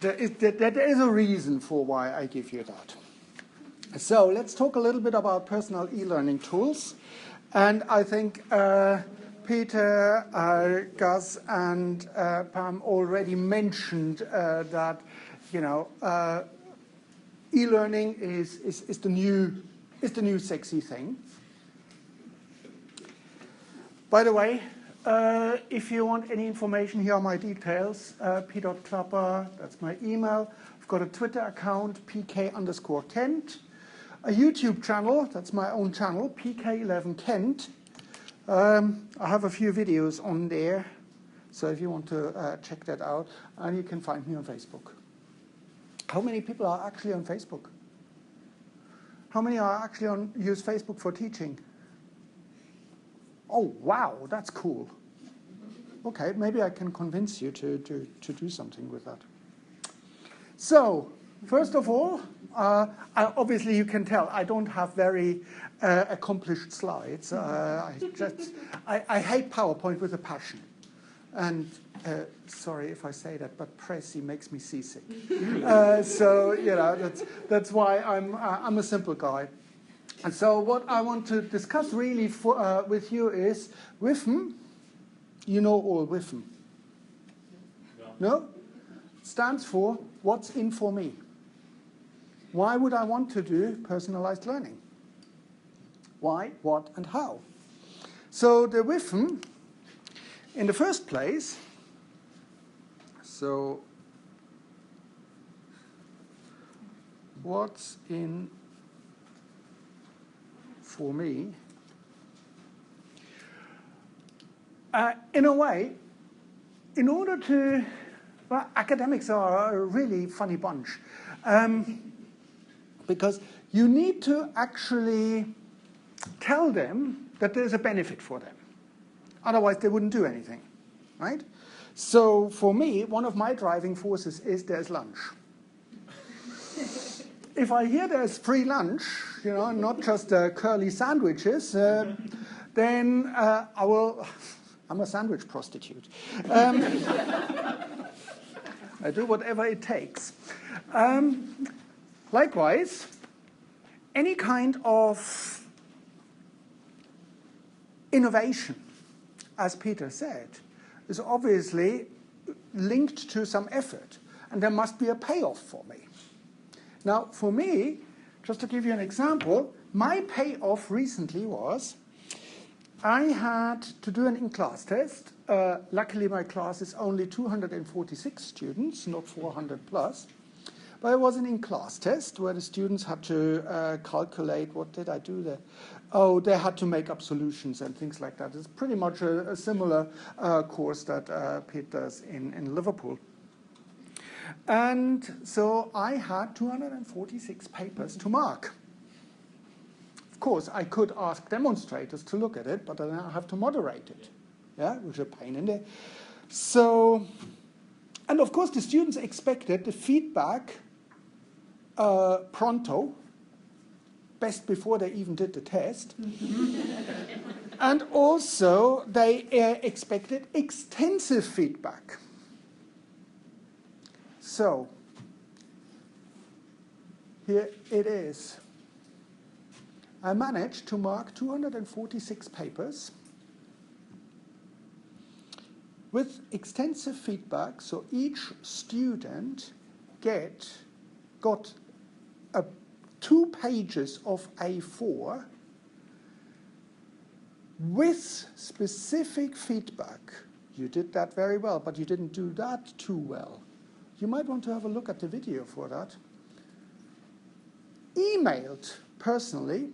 There is a reason for why I give you that. So let's talk a little bit about personal e-learning tools. And I think Peter, Gus, and Pam already mentioned that, e-learning is the new sexy thing. By the way, if you want any information, here are my details. p.klapper, that's my email. I've got a Twitter account, pk_Kent. A YouTube channel, that's my own channel, pk11kent. I have a few videos on there, so if you want to check that out. And you can find me on Facebook. How many people are actually on Facebook? How many are actually use Facebook for teaching? Oh, wow, that's cool. Okay, maybe I can convince you to do something with that. So, first of all, obviously you can tell I don't have very accomplished slides. I hate PowerPoint with a passion. And sorry if I say that, but Prezi makes me seasick. So, that's why I'm a simple guy. And so what I want to discuss really with you is WIFM. You know all WIFM? No? It stands for what's in for me. Why would I want to do personalized learning? Why, what, and how? So the WIFM, in the first place, so what's in for me, in a way, in order to, well, academics are a really funny bunch, because you need to actually tell them that there's a benefit for them. Otherwise, they wouldn't do anything, right? So for me, one of my driving forces is there's lunch. If I hear there's free lunch, not just curly sandwiches, then I'm a sandwich prostitute. I do whatever it takes. Likewise, any kind of innovation, as Peter said, is obviously linked to some effort, and there must be a payoff for me. Now, for me, just to give you an example, my payoff recently was I had to do an in-class test. Luckily, my class is only 246 students, not 400 plus. But it was an in-class test where the students had to calculate, what did I do there? Oh, they had to make up solutions and things like that. It's pretty much a similar course that Pete does in Liverpool. And so I had 246 papers to mark. Of course, I could ask demonstrators to look at it, but then I have to moderate it, which is a pain in the... So, and of course, the students expected the feedback pronto, best before they even did the test. And also, they expected extensive feedback. So, here it is. I managed to mark 246 papers with extensive feedback, so each student got 2 pages of A4 with specific feedback. You did that very well, but you didn't do that too well. You might want to have a look at the video for that. Emailed personally,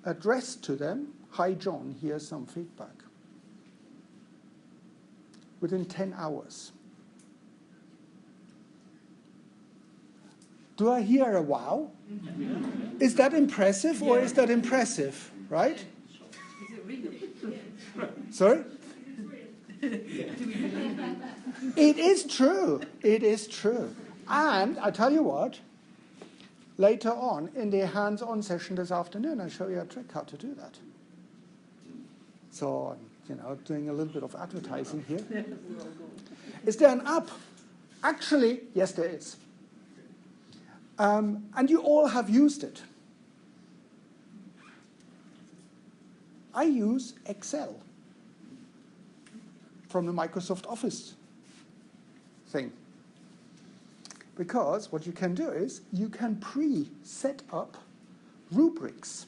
addressed to them, "Hi John, here's some feedback." Within 10 hours. Do I hear a wow? Is that impressive or is that impressive, right? Is it real? Sorry? It is true. It is true. And I tell you what, later on in the hands-on session this afternoon, I'll show you a trick how to do that. So, doing a little bit of advertising here. Is there an app Actually, yes, there is. And you all have used it. I use Excel from the Microsoft Office thing. Because what you can do is you can pre-set up rubrics.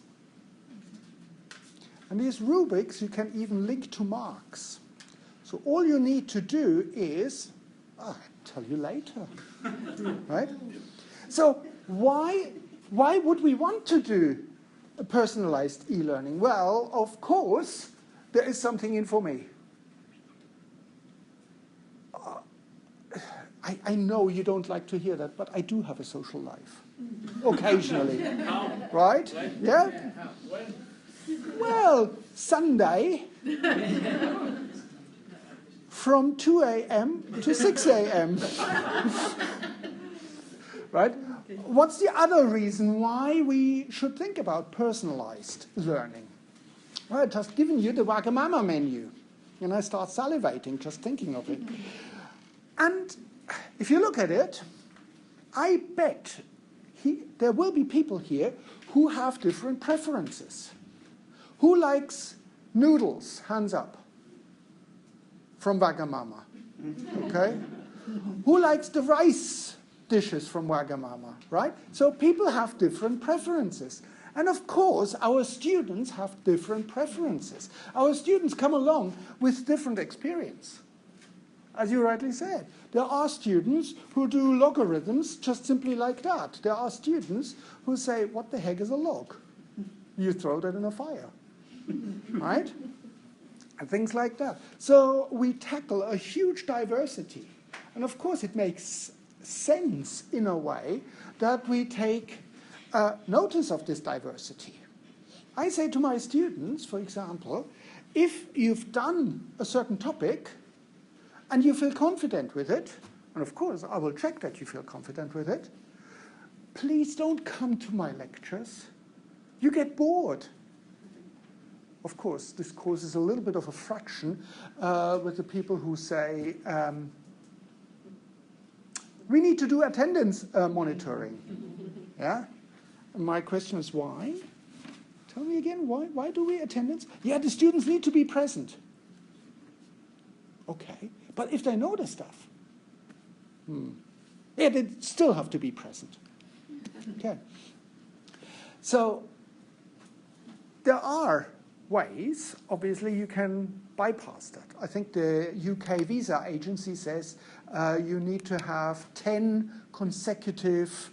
And these rubrics you can even link to marks. So all you need to do is, I'll tell you later, right? So why would we want to do a personalized e-learning? Well, of course, there is something in for me. I know you don't like to hear that, but I do have a social life, occasionally, right? Yeah? Well, Sunday, from 2 a.m. to 6 a.m. Right? What's the other reason why we should think about personalized learning? Well, I've just given you the Wagamama menu, and I start salivating just thinking of it. And if you look at it, I bet there will be people here who have different preferences. Who likes noodles? Hands up. From Wagamama. Okay? Who likes the rice dishes from Wagamama, right? So people have different preferences. And of course, our students have different preferences. Our students come along with different experience. As you rightly said, there are students who do logarithms just simply like that. There are students who say, what the heck is a log? You throw that in a fire, right? And things like that. So we tackle a huge diversity. And of course, it makes sense in a way that we take notice of this diversity. I say to my students, for example, if you've done a certain topic and you feel confident with it, and of course I will check that you feel confident with it, please don't come to my lectures. You get bored. Of course, this causes a little bit of a fraction with the people who say, we need to do attendance monitoring. Yeah? And my question is why? Tell me again, why do we attendance? Yeah, the students need to be present. Okay, but if they know the stuff, yeah, they still have to be present. Okay. So there are ways, obviously, you can bypass that. I think the UK visa agency says you need to have 10 consecutive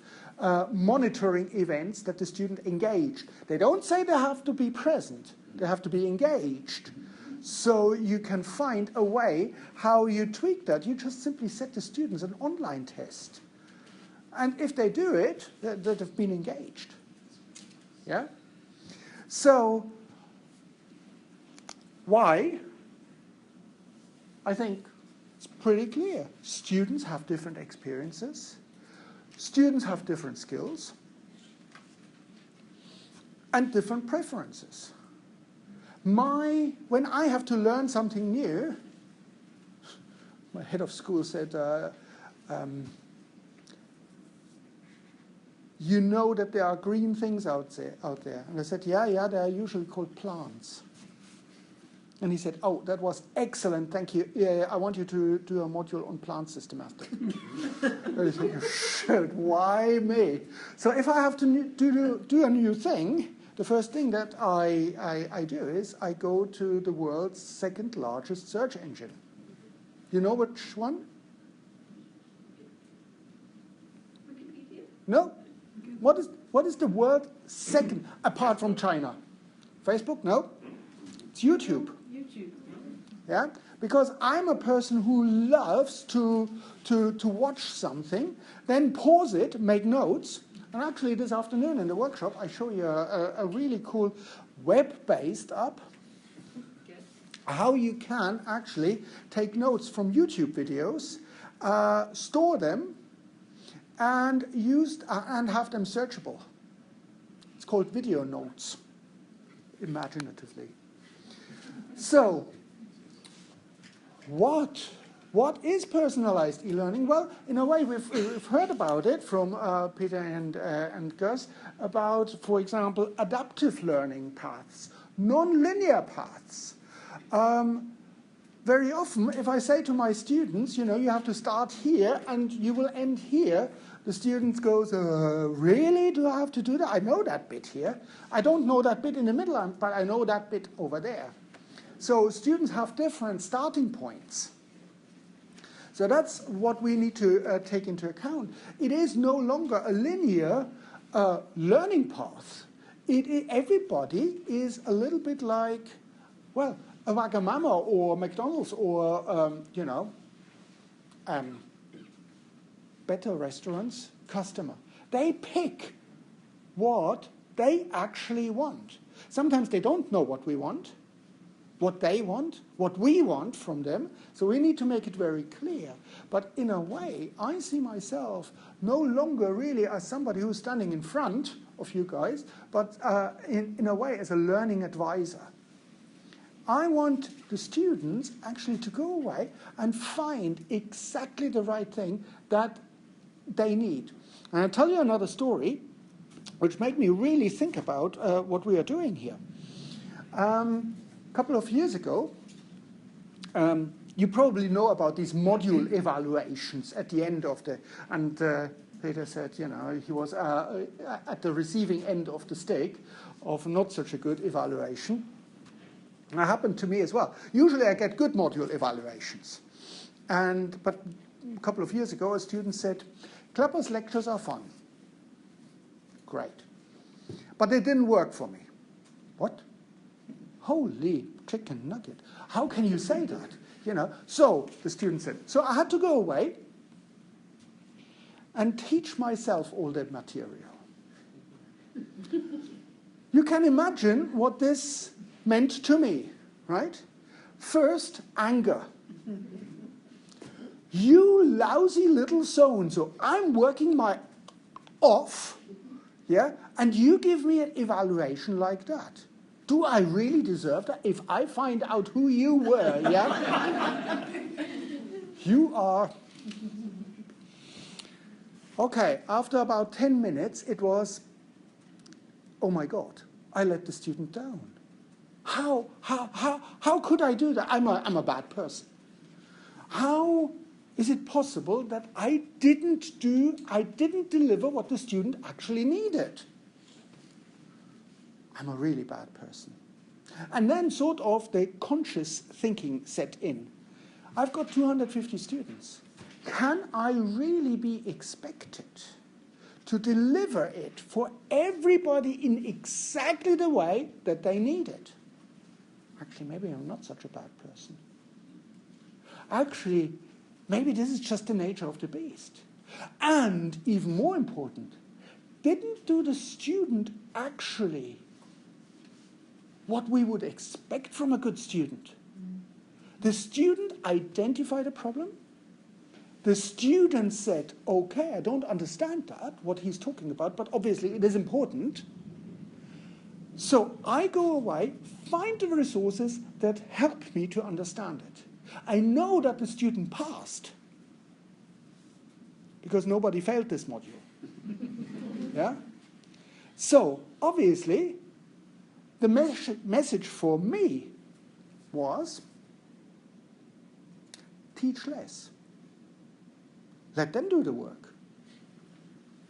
monitoring events that the student engaged. They don't say they have to be present, they have to be engaged. So you can find a way how you tweak that. You just simply set the students an online test. And if they do it, they've been engaged. Yeah? So why? I think it's pretty clear. Students have different experiences. Students have different skills and different preferences. When I have to learn something new, my head of school said, you know that there are green things out there. And I said, yeah, they are usually called plants. And he said, oh, that was excellent, thank you. Yeah, I want you to do a module on plant systematic. And I think, shit, why me? So if I have to do a new thing, the first thing that I do is I go to the world's second largest search engine. You know which one? Wikipedia? No? What is the world second, apart from China? Facebook? No? It's YouTube. YouTube. Yeah? Because I'm a person who loves to watch something, then pause it, make notes. And actually this afternoon in the workshop, I show you a really cool web-based app. How you can actually take notes from YouTube videos, store them, and have them searchable. It's called Video Notes, imaginatively. So, what What is personalized e-learning? Well, in a way, we've heard about it from Peter and Gus about, for example, adaptive learning paths, non-linear paths. Very often, if I say to my students, you have to start here and you will end here, the student goes, really? Do I have to do that? I know that bit here. I don't know that bit in the middle, but I know that bit over there. So students have different starting points. So that's what we need to take into account. It is no longer a linear learning path. Everybody is a little bit like, well, a Wagamama or McDonald's or, better restaurants customer. They pick what they actually want. Sometimes they don't know what we want, what they want, what we want from them. So we need to make it very clear. But in a way, I see myself no longer really as somebody who's standing in front of you guys, but in a way as a learning advisor. I want the students actually to go away and find exactly the right thing that they need. And I'll tell you another story which made me really think about what we are doing here. A couple of years ago, you probably know about these module evaluations at the end of the, and Peter said, he was at the receiving end of the stake of not such a good evaluation. That happened to me as well. Usually I get good module evaluations. But a couple of years ago, a student said, Klapper's lectures are fun. Great. But they didn't work for me. What? Holy chicken nugget. How can you say that? So the student said, so I had to go away and teach myself all that material. You can imagine what this meant to me, right? First, anger. You lousy little so-and-so, I'm working my off, yeah, and you give me an evaluation like that. Do I really deserve that? If I find out who you were, yeah? You are... Okay, after about 10 minutes, it was, oh my God, I let the student down. How could I do that? I'm a bad person. How is it possible that I didn't deliver what the student actually needed? I'm a really bad person. And then sort of the conscious thinking set in. I've got 250 students. Can I really be expected to deliver it for everybody in exactly the way that they need it? Actually, maybe I'm not such a bad person. Actually, maybe this is just the nature of the beast. And even more important, didn't do the student actually what we would expect from a good student? The student identified a problem. The student said, okay, I don't understand that, what he's talking about, but obviously it is important. So I go away, find the resources that help me to understand it. I know that the student passed because nobody failed this module. Yeah? So obviously, the message for me was teach less. Let them do the work.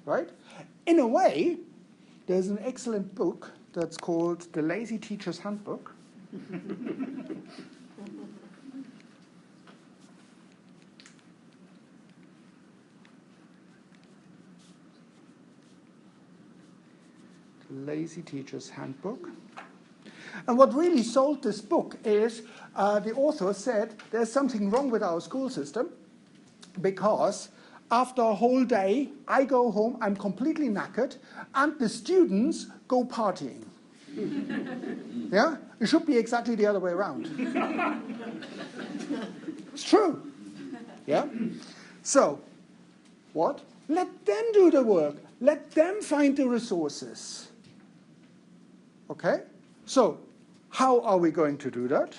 Right? In a way, there's an excellent book that's called The Lazy Teacher's Handbook. Lazy Teacher's Handbook. And what really sold this book is the author said there's something wrong with our school system because after a whole day, I go home, I'm completely knackered, and the students go partying. Yeah? It should be exactly the other way around. It's true. Yeah? So, what? Let them do the work. Let them find the resources. Okay? So, how are we going to do that?